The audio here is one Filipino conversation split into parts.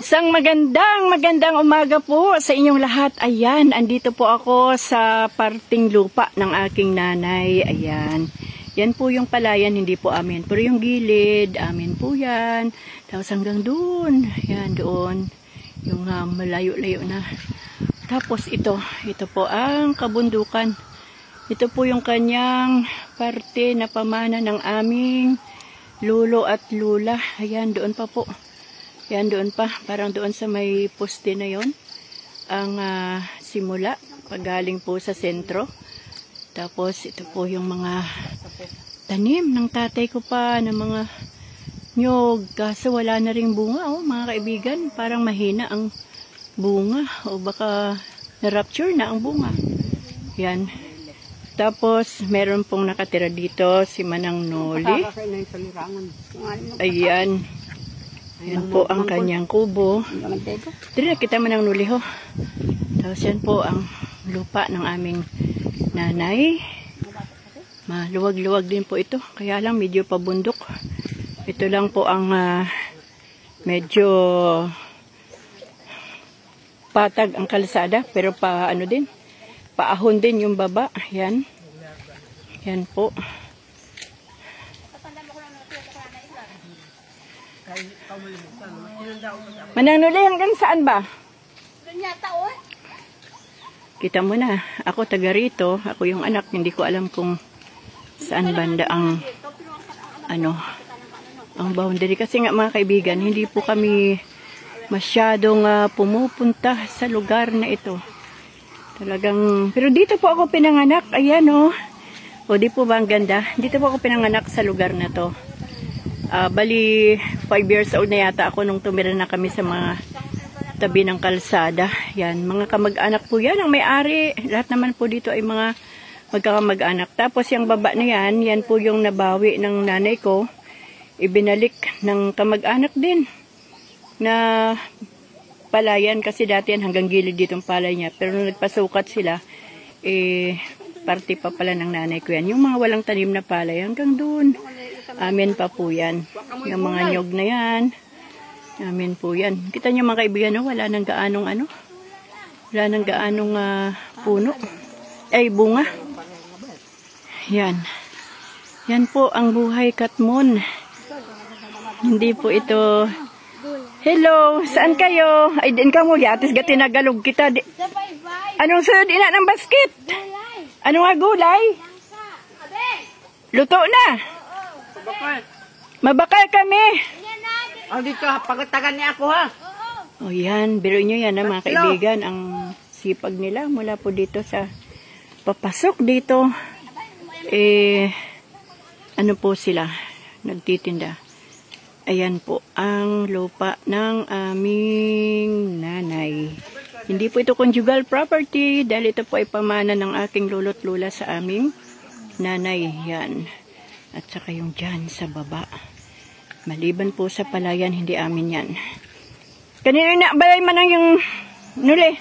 Isang magandang umaga po sa inyong lahat. Ayan, andito po ako sa parting lupa ng aking nanay. Ayan. Yan po yung palayan, hindi po amin. Pero yung gilid, amin po yan. Tapos hanggang doon. Ayan, doon. Yung malayo-layo na. Tapos ito po ang kabundukan. Ito po yung kanyang parte na pamana ng aming lolo at lula. Ayan, doon pa po. Yan doon pa, parang doon sa may poste na yon ang simula, pagaling po sa sentro. Tapos ito po yung mga tanim ng tatay ko pa, ng mga nyog. Kaso wala na ring bunga, oh, mga kaibigan. Parang mahina ang bunga, o baka na-rapture na ang bunga. Yan. Tapos meron pong nakatira dito si Manang Noli. Ayan. Yan po ang kanyang kubo. Dito kita Manang Noli ho. Tapos yan po ang lupa ng aming nanay. Maluwag-luwag din po ito. Kaya lang medyo pabundok. Ito lang po ang medyo patag ang kalsada. Pero ano din. Paahon din yung baba. Yan. Yan po. Manang Noli, hanggang saan ba? Kita mo na, ako taga rito, ako yung anak, hindi ko alam kung saan banda ang ang boundary. Kasi nga mga kaibigan, hindi po kami masyadong pumupunta sa lugar na ito. Talagang, pero dito po ako pinanganak, ayan o. O di po ba ang ganda? Dito po ako pinanganak sa lugar na to. Bali, 5 years old na yata ako nung tumira na kami sa mga tabi ng kalsada. Yan, mga kamag-anak po yan ang may-ari. Lahat naman po dito ay mga magkakamag-anak. Tapos yung baba na yan, yan po yung nabawi ng nanay ko. Ibinalik ng kamag-anak din na palayan kasi dati yan hanggang gilid ditong palay niya. Pero nung nagpasukat sila, parte pa pala ng nanay ko yan. Yung mga walang tanim na palay hanggang doon. Amin pa po yan. Yung mga nyog na yan. Amin po yan. Kita nyo mga kaibigan, no? Wala nang gaanong wala nang gaanong puno. Ay, bunga. Yan. Yan po ang buhay Katmon. Hindi po ito. Hello, saan kayo? Ay, din ka mo. Yatis ga tinagalog kita. Anong sunod ina ng basket? Ano nga gulay? Luto na. Mabakal kami. Oh, dito, pagtagan niya ako ha. O yan, biro nyo yan mga kaibigan. Ang sipag nila mula po dito sa papasok dito. Ano po sila? Nagtitinda. Ayan po ang lupa ng aming nanay. Hindi po ito conjugal property dahil ito po ay pamana ng aking lolo't lula sa aming nanay. Yan. At saka yung dyan sa baba. Maliban po sa palayan, hindi amin yan. Kanino na balay man ang yung Nuli?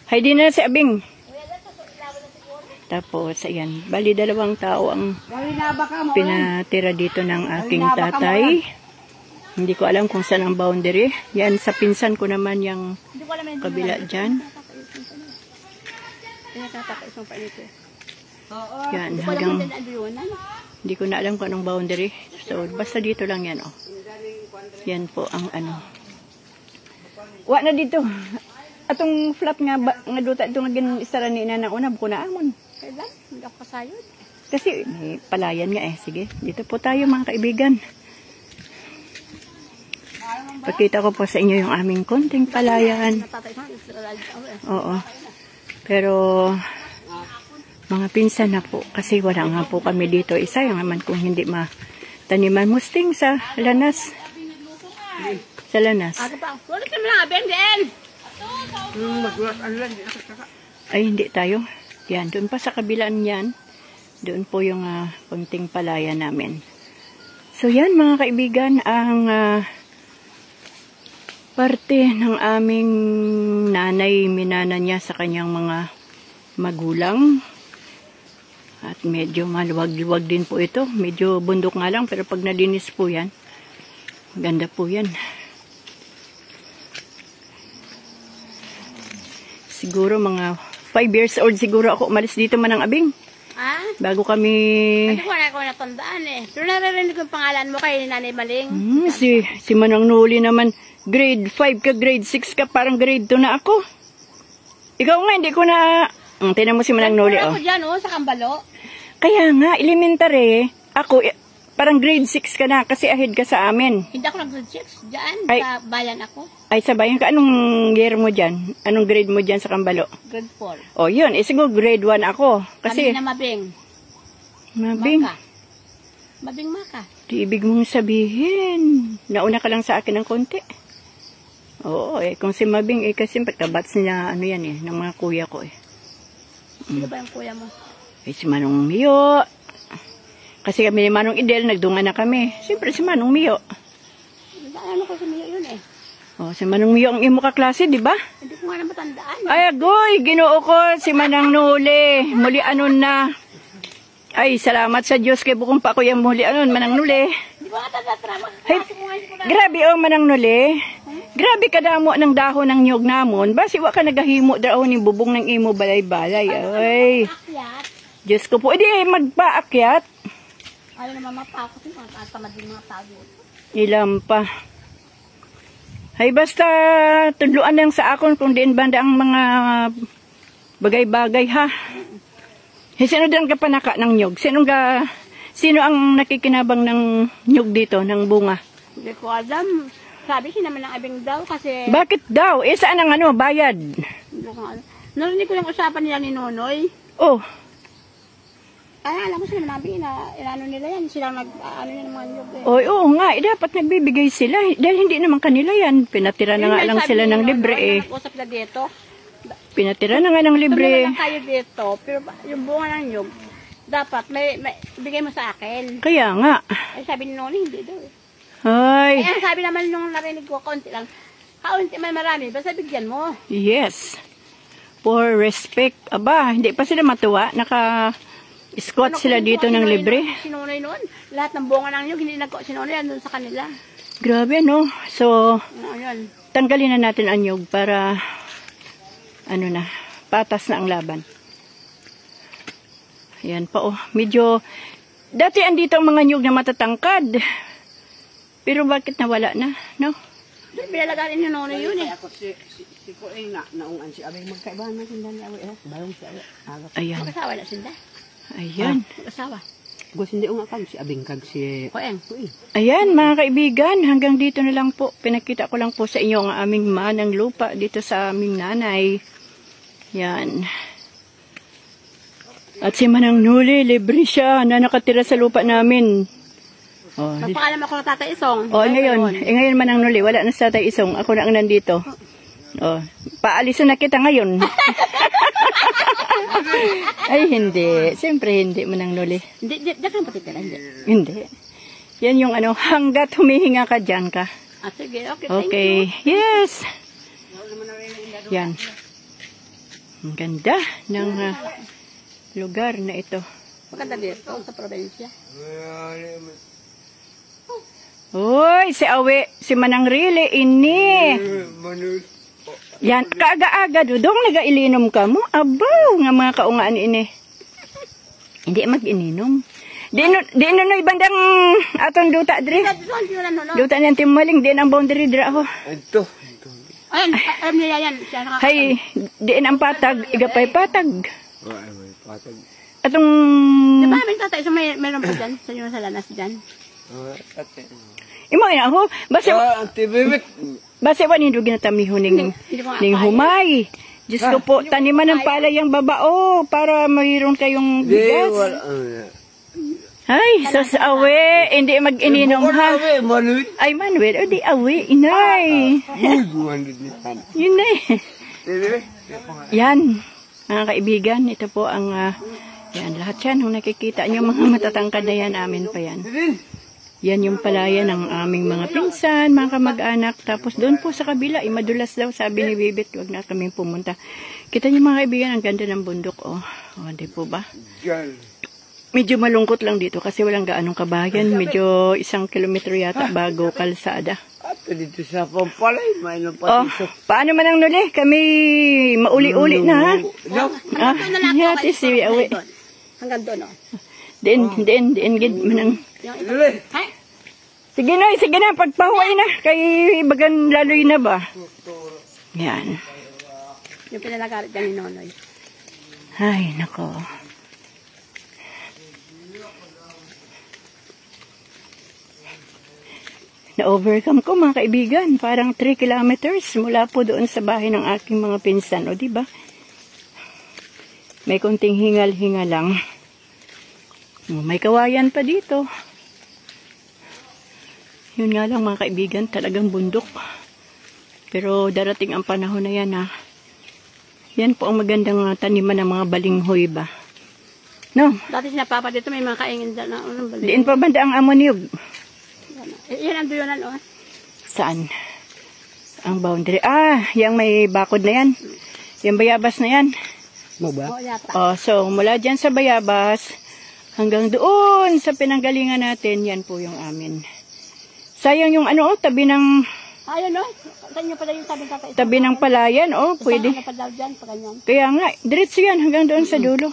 Hay din na si Abing. Tapos, ayan. Bali, 2 tao ang pinatira dito ng aking tatay. Hindi ko alam kung saan ang boundary. Yan, sa pinsan ko naman yung kabila dyan. Yan, hanggang hindi ko na alam kung anong boundary. So, basta dito lang yan, oh. Yan po ang Wa na dito. Atong flat nga duta ito nga ginistara ni Inana una, buko na amon. Kailan? Hindi ako kasayod. Kasi may palayan nga eh. Sige, dito po tayo mga kaibigan. Pakita ko po sa inyo yung aming konting palayan. Oo. Pero mga pinsan na po. Kasi wala nga po kami dito. Isa yung naman kung hindi mataniman musting sa lanas. Sa lanas. Ay, hindi tayo. Yan, doon pa sa kabilaan yan. Doon po yung konting palayan namin. So yan mga kaibigan, ang parte ng aming nanay, minana niya sa kanyang mga magulang. At medyo maluwag-luwag din po ito. Medyo bundok nga lang, pero pag nalinis po yan, Ganda po yan. Siguro mga 5 years old siguro ako umalis dito Manang Abing. Ha? Bago kami... Hindi ko na ako natandaan eh. Pero naririnig ko yung pangalan mo kay Nanay Maling. Si Manang Nuli naman, grade 5 ka, grade 6 ka, parang grade 2 na ako. Ikaw nga, hindi ko na... Tinan mo si Manang Nuli, Pero oh. ako dyan, sa Kambalo. Kaya nga, elementary, ako, parang grade 6 ka na, kasi ahead ka sa amin. Hindi ako nag-grade 6. Dyan, Ay. sa bayan ako. Ay, sabayan ka, anong year mo dyan? Anong grade mo dyan sa Kambalo? Grade 4. Oh, yun, siguro grade 1 ako. Kasi, Kami na Mabing. Mabing, Maka. Mabing Maka. di ibig mong sabihin, nauna ka lang sa akin ng konti. Oo, kung si Mabing, kasi pagkabats niya, ano yan ng mga kuya ko Sino ba yung kuya mo? Si Manong Mio. Kasi kami ni Manong Idel, nagdungan na kami. Siyempre si Manong Mio. Ano ko sa Mio yun eh? Oh, si Manong Mio ang imo kaklase, di ba? Hindi ko nga na matandaan. Ay, agoy, ginoo ko, si Manang Nuli. Muli anon na. Ay, salamat sa Diyos kay bukong pa ako yung muli anon, Manang Nuli. Hindi ko nga tatatra. Hey, grabe Manang Nuli. Grabe kadamo ng dahon ng nyog namon. Basi wa ka nagahimo daw ni bubong ng imo balay-balay. Ay, Akyat. Diyos ko po. Edi magpaakyat. Ayaw naman mapakot yung mga tamad yung mga tao. Ilam pa. Ay basta tudluan lang sa akon kung diin banda ang mga bagay-bagay ha. Sino din ka panaka ng nyog? Sino ang nakikinabang ng nyog dito, ng bunga? Hindi ko alam. Sabi siya naman ng Abing daw kasi... Bakit daw? Saan ang bayad? Hindi ko alam. Narinig ko yung usapan nila ni Nonoy. Oh, Alam mo sila namin na inano nila yan. Silang nag-ano yan ng mga nyog eh. oo nga. Dapat nagbibigay sila. Dahil hindi naman kanila yan. Pinatira na nga lang sila ng libre eh. Nag-usap na dito. Pinatira na nga ng libre. Tumila lang kayo dito. Pero yung bunga ng nyog, dapat may bigay mo sa akin. Kaya nga. Ay sabi ni Nonoy, hindi daw eh. Ay, Kaya sabi naman nung narinig ko, kaunti lang. Kaunti man marami, basta bigyan mo. yes. For respect. Aba, hindi pa sila matuwa. Naka-squat sila dito ng libre. Sinunay noon. Lahat ng bunga ng nyog, hindi sinunay doon sa kanila. Grabe, no? So, Yun. tanggalin na natin ang nyog para, patas na ang laban. Ayan pa, oh. Medyo, dati andito ang mga nyog na matatangkad. Pero bakit nawala na, no? Doon pinalagarin yung Nonoy yun eh. Ako si Kuing naungan si Abay magkaibahan na sinda ni Abay. Bayong si Abay. Ayan. Mag-asawa na sila. Ayan. Mag-asawa. Gusto hindi nga kag si Abing kag si Kueng. Kuing. Ayan, mga kaibigan, hanggang dito na lang po. Pinakita ko lang po sa inyo ang aming manang lupa dito sa aming nanay. Yan. At si Manang Nuli, libre siya na nakatira sa lupa namin. Oh, Magpakalam ako ng Tatay Isong. ngayon Manang Nuli, wala na sa Tatay Isong. Ako na ang nandito. Oh, paalisin na kita ngayon. Ay, hindi. Siyempre hindi, Manang Nuli. Hindi ka patitira, hindi. Hindi. Yan yung hanggat humihinga ka dyan ka. Sige, okay, thank you. Okay, yes. Yan. Ang ganda ng lugar na ito. Maganda dito sa probinsya. Uy, si Awe, si Manang Rile, ini. Yan, kaaga-aga, dudong, nag-iilinom ka mo. Abaw, nga mga kaungaan ini. Hindi mag-ininom. Di no ibandang atong duta, dre. Duta niyang timaling, di ang boundary, dre ako. Ito. Ayan, alam niya yan. Siya nakakatawa. Hay, di ang patag, igapay patag. Ay, may patag. Atong... Diba, may Tatay Isong meron pa dyan? Sa inyo sa lanas dyan? Ate. Imo ina ho, base Ate Bibit. base wa nindo ginatamiho ning humay. Diyos ko po, taniman ng palay ang babao para mayroon kayong bigas. Ay, sus awe, hindi mag-ininom ha. Manuit. Ay Manuel, o di awe, inay. Yun na eh. Yan, mga kaibigan, ito po ang, yan, lahat yan, kung nakikita nyo mga matatangkad na yan, amin pa yan. Yan yung palayan ng aming mga pinsan, mga kamag-anak. Tapos doon po sa kabila, madulas daw, sabi ni Bibit, wag na kaming pumunta. Kita niyo mga kaibigan, ang ganda ng bundok, oh. O, di po ba? Medyo malungkot lang dito kasi walang gaanong kabayan. Medyo 1 kilometro yata bago kalsada. At dito sa Pampalay, may nang Oh, pati sa... paano man ang nuli? Kami mauli-uli na ha. No? Ah, yati si awi. Hanggang doon, oh. Diin, gid manang. Lili! Hay! Sige na, pagpahuay na. Kay bagan laloy na ba? Yan. Yung pinalagarit dyan ni Nonoy. Ay, nako. Na-overcome ko mga kaibigan. Parang 3 kilometers mula po doon sa bahay ng aking mga pinsan. O, diba? May konting hingal-hingal lang. May kawayan pa dito. Yun nga lang mga kaibigan, talagang bundok. Pero darating ang panahon na yan ha. Yan po ang magandang taniman ng mga balinghoy ba. No? Dati sinapapa dito, may mga kaingin dyan na unang balik. Diin pa banda ang amonyog? Yan ang duyonan, oh. Saan? Ang boundary. Ah, yung may bakod na yan. Yung bayabas na yan. Mo ba? Oo, yata. Oh, so mula dyan sa bayabas hanggang doon sa pinanggalingan natin, yan po yung amin. Sayang yung ano, tabi ng Ayun, oh. Saan nyo pala yung sabi tatay? tabi ng palayan, oh, pwede. Ano pa daw dyan, pa ganyan. Kaya nga, diretso yan hanggang doon sa dulo.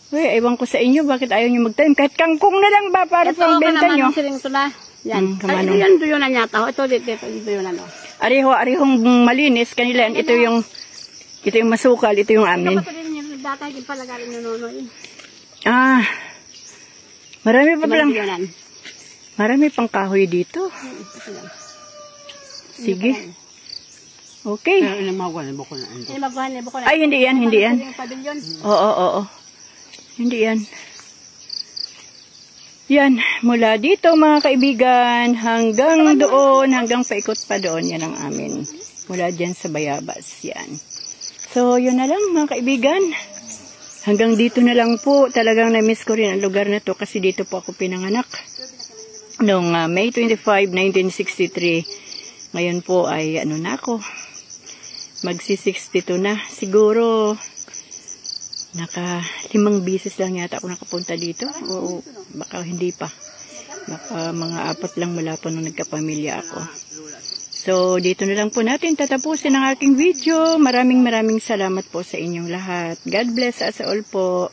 Uy, ewan ko sa inyo, bakit ayaw nyo mag-time? Kahit kangkong na lang ba para pang benta nyo? Ito, siling ito na. Yan. kamanong. Ay, yan duyonan yata. Oh. Ito, dito, yung duyonan, oh. Arihong malinis, kanila, ito yung masukal, ito yung amin. Ito pa din yung data, yung palagarin ng Nonoy. Ah, marami pa palang, Duyonan. marami pang kahoy dito. Ito yan. Sige. Okay. Pero inamawan, mo ko na ando. Ay, magbuhan na, buko na. Ay, hindi yan. Yung pavilion. Oo. Hindi yan. Yan, mula dito mga kaibigan, hanggang doon, hanggang paikot pa doon, yan ang amin. Mula dyan sa Bayabas, yan. So, yun na lang mga kaibigan. Hanggang dito na lang po, talagang na-miss ko rin ang lugar na to kasi dito po ako pinanganak. Noong May 25, 1963, ngayon po ay ano na ako, magsi-62 na. Siguro, naka 5 bisis lang yata ako nakapunta dito. O baka hindi pa. Baka mga 4 lang mula pa nung nagkapamilya ako. So, dito na lang po natin tatapusin ang aking video. Maraming salamat po sa inyong lahat. God bless us all po.